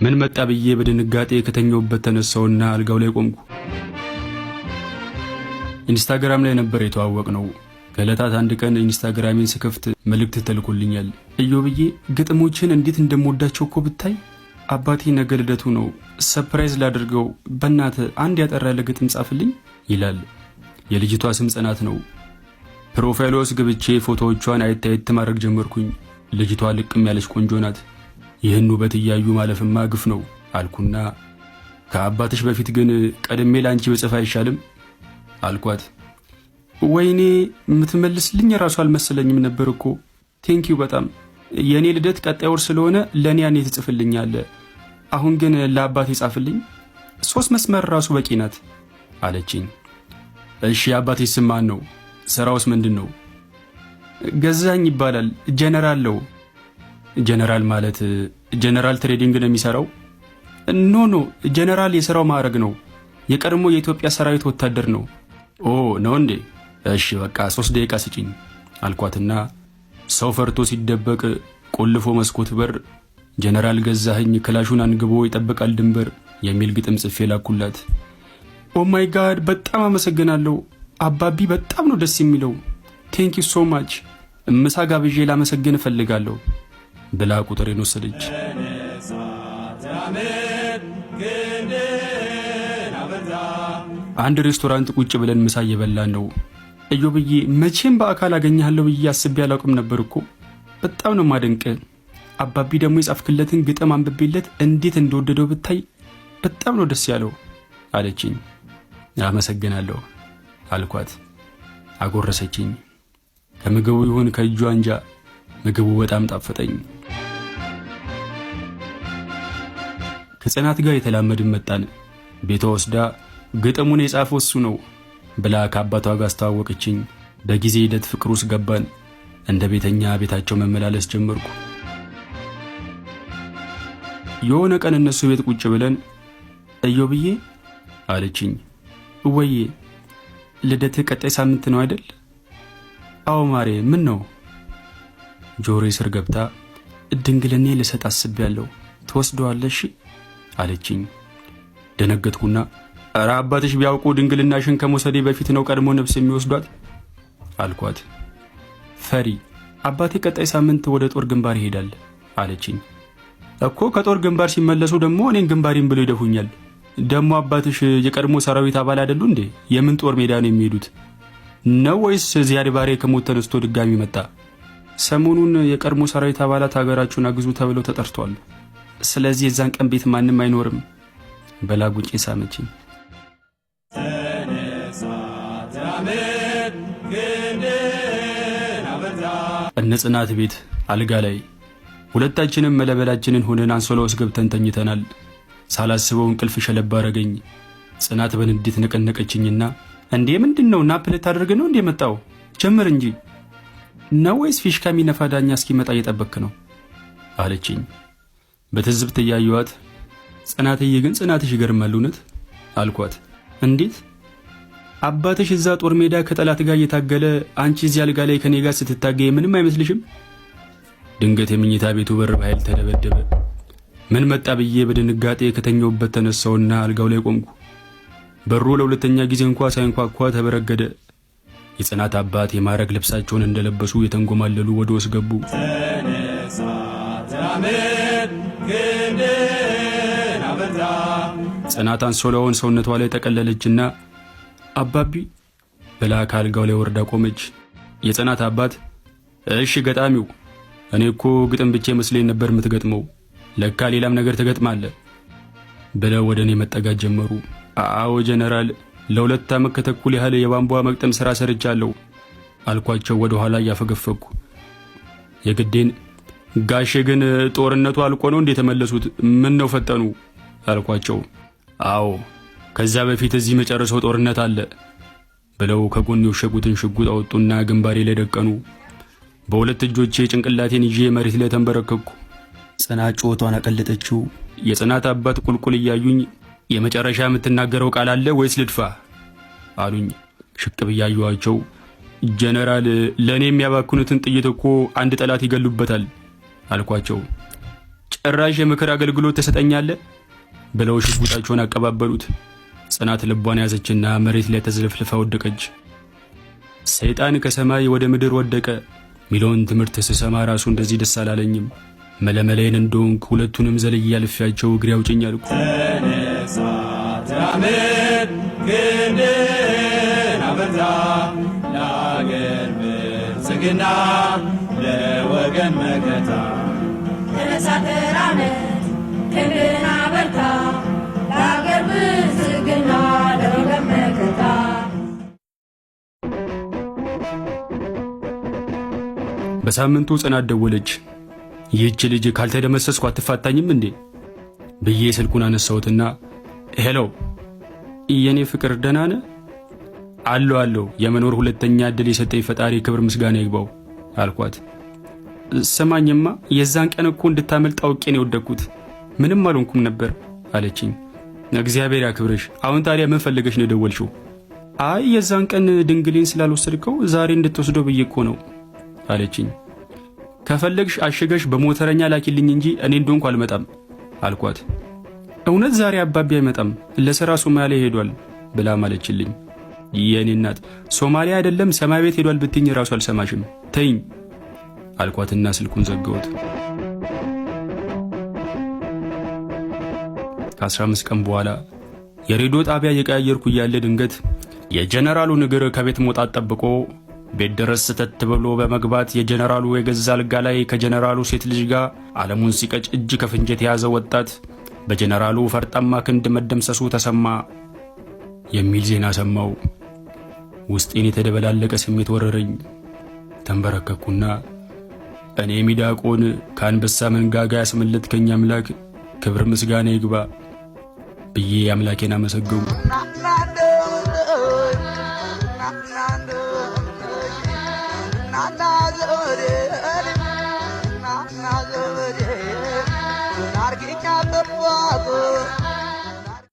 ምን መጣ ብዬ በድንጋጤ ከተኛውበት ተነሳውና አልጋው ላይ ቆምኩ። ኢንስታግራም ላይ ነበር የተዋወቅነው። ከዕለታት አንድ ቀን ኢንስታግራሜን ስከፍት መልእክት ተልኮልኛል። እዮብዬ ግጥሞችን እንዴት እንደምወዳቸው እኮ ብታይ። አባቴ ነገ ልደቱ ነው፣ ሰርፕራይዝ ላድርገው፣ በእናትህ አንድ ያጠራ ያለ ግጥም ጻፍልኝ ይላል። የልጅቷ ስም ጽናት ነው። ፕሮፋይሏ ውስጥ ገብቼ ፎቶዎቿን አየት ማድረግ ጀመርኩኝ። ልጅቷ ልቅም ያለች ቆንጆ ናት። ይህን ውበት እያዩ ማለፍማ ግፍ ነው አልኩና ከአባትሽ በፊት ግን ቀድሜ ላንቺ በጽፍ አይሻልም አልኳት። ወይኔ የምትመልስልኝ ራሱ አልመሰለኝም ነበር እኮ። ቴንኪው በጣም የኔ ልደት ቀጣይ ወር ስለሆነ ለኔ ያኔ ትጽፍልኛለህ። አሁን ግን ለአባቴ ጻፍልኝ፣ 3 መስመር ራሱ በቂ ናት አለችኝ። እሺ አባቴ ስም ማን ነው? ስራውስ ምንድን ነው? ገዛኝ ይባላል። ጀነራል ነው። ጀነራል ማለት ጀነራል ትሬዲንግ ነው የሚሰራው? ኖ ጀነራል የሥራው ማዕረግ ነው። የቀድሞ የኢትዮጵያ ሰራዊት ወታደር ነው። ኦ ነው እንዴ? እሺ በቃ 3 ደቂቃ ስጪኝ አልኳትና ሰው ፈርቶ ሲደበቅ ቆልፎ መስኮት በር ጀነራል ገዛኸኝ ክላሹን አንግቦ ይጠብቃል ድንበር የሚል ግጥም ጽፌ ላኩላት። ኦ ማይ ጋድ በጣም አመሰግናለሁ አባቢ፣ በጣም ነው ደስ የሚለው። ቴንክ ዩ ሶ ማች። ምሳ ጋብዤ ላመሰግን እፈልጋለሁ ብላ ቁጥሬን ወሰደች። አንድ ሬስቶራንት ቁጭ ብለን ምሳ እየበላን ነው። እዮብዬ መቼም በአካል አገኘሃለሁ ብዬ አስቤ አላውቅም ነበር እኮ። በጣም ነው ማደንቅ። አባቢ ደግሞ የጻፍክለትን ግጥም አንብቤለት እንዴት እንደወደደው ብታይ። በጣም ነው ደስ ያለው አለችኝ። አመሰግናለሁ አልኳት። አጎረሰችኝ። ከምግቡ ይሁን ከእጇ እንጃ ምግቡ በጣም ጣፈጠኝ። ከጽናት ጋር የተላመድን መጣን። ቤቷ ወስዳ ግጥሙን የጻፈው እሱ ነው ብላ ከአባቷ ጋር አስተዋወቀችኝ። በጊዜ ሂደት ፍቅር ውስጥ ገባን። እንደ ቤተኛ ቤታቸው መመላለስ ጀመርኩ። የሆነ ቀን እነሱ ቤት ቁጭ ብለን እዮብዬ አለችኝ። ወዬ ልደትህ ቀጣይ ሳምንት ነው አይደል? አዎ ማሬ፣ ምን ነው? ጆሮዬ ስር ገብታ ድንግልኔ ልሰጥ አስቤያለሁ፣ ትወስደዋለሽ አለችኝ። ደነገጥኩና ኧረ አባትሽ ቢያውቁ ድንግልናሽን ከመውሰዴ በፊት ነው ቀድሞ ነፍስ የሚወስዷት አልኳት። ፈሪ አባቴ ቀጣይ ሳምንት ወደ ጦር ግንባር ይሄዳል አለችኝ። እኮ ከጦር ግንባር ሲመለሱ ደግሞ እኔን ግንባሪን ብለው ይደፉኛል። ደግሞ አባትሽ የቀድሞ ሰራዊት አባል አይደሉ እንዴ? የምን ጦር ሜዳ ነው የሚሄዱት? ነው ወይስ ዚያድ ባሬ ከሞት ተነስቶ ድጋሚ መጣ? ሰሞኑን የቀድሞ ሰራዊት አባላት ሀገራችሁን አግዙ ተብለው ተጠርቷል። ስለዚህ የዛን ቀን ቤት ማንም አይኖርም በላ ጉንጬ ሳመችኝ። እነ ጽናት ቤት አልጋ ላይ ሁለታችንም መለበላችንን ሆነን አንሶላ ውስጥ ገብተን ተኝተናል። ሳላስበው እንቅልፍ ሸለባ አረገኝ። ጽናት በንዴት ነቀነቀችኝና እንዴ ምንድነው? ናፕ ልታደርግ ነው እንዴ መጣው? ጀምር እንጂ ነው ወይስ ፊሽካ የሚነፋ ዳኛ እስኪመጣ እየጠበክ ነው አለችኝ። በትዝብት እያየኋት ጽናትዬ ግን ጽናትሽ ይገርማል እውነት አልኳት። እንዴት? አባትሽ እዛ ጦር ሜዳ ከጠላት ጋር እየታገለ አንቺ እዚህ አልጋ ላይ ከኔ ጋር ስትታገይ ምንም አይመስልሽም? ድንገት የምኝታ ቤቱ በር በኃይል ተደበደበ። ምን መጣ ብዬ በድንጋጤ ከተኛውበት ተነሳውና አልጋው ላይ ቆምኩ። በሩ ለሁለተኛ ጊዜ እንኳ ሳይንኳኳ ተበረገደ። የጽናት አባት የማረግ ልብሳቸውን እንደለበሱ የተንጎማለሉ ወደ ውስጥ ገቡ። ጽናት አንሶላውን ሰውነቷ ላይ ጠቀለለችና አባቢ ብላ ከአልጋው ላይ ወርዳ ቆመች። የጽናት አባት እሺ ገጣሚው፣ እኔ እኮ ግጥም ብቻ መስለኝ ነበር የምትገጥመው፣ ለካ ሌላም ነገር ትገጥማለህ ብለው ወደ እኔ መጠጋት ጀመሩ። አዎ ጀነራል፣ ለ2 ዓመት ከተኩል ያህል የቧንቧ መቅጠም ሥራ ሰርቻለሁ አልኳቸው ወደ ኋላ እያፈገፈኩ። የግዴን ጋሼ ግን ጦርነቱ አልቆ ነው እንዴ ተመለሱት? ምን ነው ፈጠኑ አልኳቸው። አዎ ከዛ በፊት እዚህ መጨረሻው ጦርነት አለ ብለው ከጎን የወሸጉትን ሽጉጥ አወጡና ግንባሬ ላይ ደቀኑ። በሁለት እጆቼ ጭንቅላቴን ይዤ መሬት ላይ ተንበረከኩ። ጽናት ጮቷን አቀለጠችው። የጽናት አባት ቁልቁል እያዩኝ የመጨረሻ የምትናገረው ቃል አለ ወይስ ልድፋ አሉኝ። ሽቅብ እያዩዋቸው ጀነራል፣ ለኔ የሚያባክኑትን ጥይት እኮ አንድ ጠላት ይገሉበታል አልኳቸው። ጭራሽ የምክር አገልግሎት ተሰጠኛለህ ብለው ሽጉጣቸውን አቀባበሉት። ጽናት ልቧን ያዘችና መሬት ላይ ተዘልፍልፋ ወደቀች። ሰይጣን ከሰማይ ወደ ምድር ወደቀ ሚለውን ትምህርት ስሰማ ራሱ እንደዚህ ደስ አላለኝም። መለመለይን እንደሆንኩ ሁለቱንም ዘልዬ አልፌያቸው እግሬ አውጭኝ አልኩ። ተነሳ ተራመድ ክንድህን አበርታ ለአገር ብልጽግና ለወገን መከታ። ተነሳ ተራመድ ክንድህን አበርታ ለአገር ብልጽግና ለወገን መከታ። በሳምንቱ ጽናት ደወለች። ይህች ልጅ ካልተደመሰስኩ አትፋታኝም እንዴ ብዬ ስልኩን አነሳሁትና ሄሎ የኔ ፍቅር ደህና ነህ? አለው የመኖር ሁለተኛ ዕድል የሰጠኝ ፈጣሪ ክብር ምስጋና ይግባው አልኳት። ሰማኝማ የዛን ቀን እኮ እንድታመልጥ አውቄ ነው የወደኩት፣ ምንም አልሆንኩም ነበር አለችኝ። እግዚአብሔር ያክብርሽ። አሁን ታዲያ ምን ፈልገሽ ነው የደወልሽው? አይ የዛን ቀን ድንግሌን ስላልወሰድከው ዛሬ እንድትወስደው ብዬ እኮ ነው አለችኝ። ከፈለግሽ አሽገሽ በሞተረኛ ላኪልኝ እንጂ እኔ እንደሆንኩ አልመጣም አልኳት። እውነት ዛሬ አባቢ አይመጣም ለሥራ ሶማሊያ ሄዷል ብላ ማለችልኝ። የኔ እናት ሶማሊያ አይደለም ሰማይ ቤት ሄዷል ብትኝ ራሱ አልሰማሽም ተይኝ አልኳትና ስልኩን ዘጋሁት። ከ15 ቀን በኋላ የሬዲዮ ጣቢያ የቀያየርኩ እያለ ድንገት የጀነራሉ ንግር ከቤት መውጣት ጠብቆ ቤት ድረስ ስተት ብሎ በመግባት የጀነራሉ የገዛ አልጋ ላይ ከጀነራሉ ሴት ልጅ ጋር ዓለሙን ሲቀጭ እጅ ከፍንጅ የተያዘ ወጣት በጀነራሉ ፈርጣማ ክንድ መደምሰሱ ተሰማ የሚል ዜና ሰማው። ውስጤን የተደበላለቀ ስሜት ወረረኝ። ተንበረከኩና እኔ ሚዳቆን ከአንበሳ መንጋጋ ያስመለጥከኝ አምላክ ክብር ምስጋና ይግባ ብዬ አምላኬን አመሰገንኩ። Nargika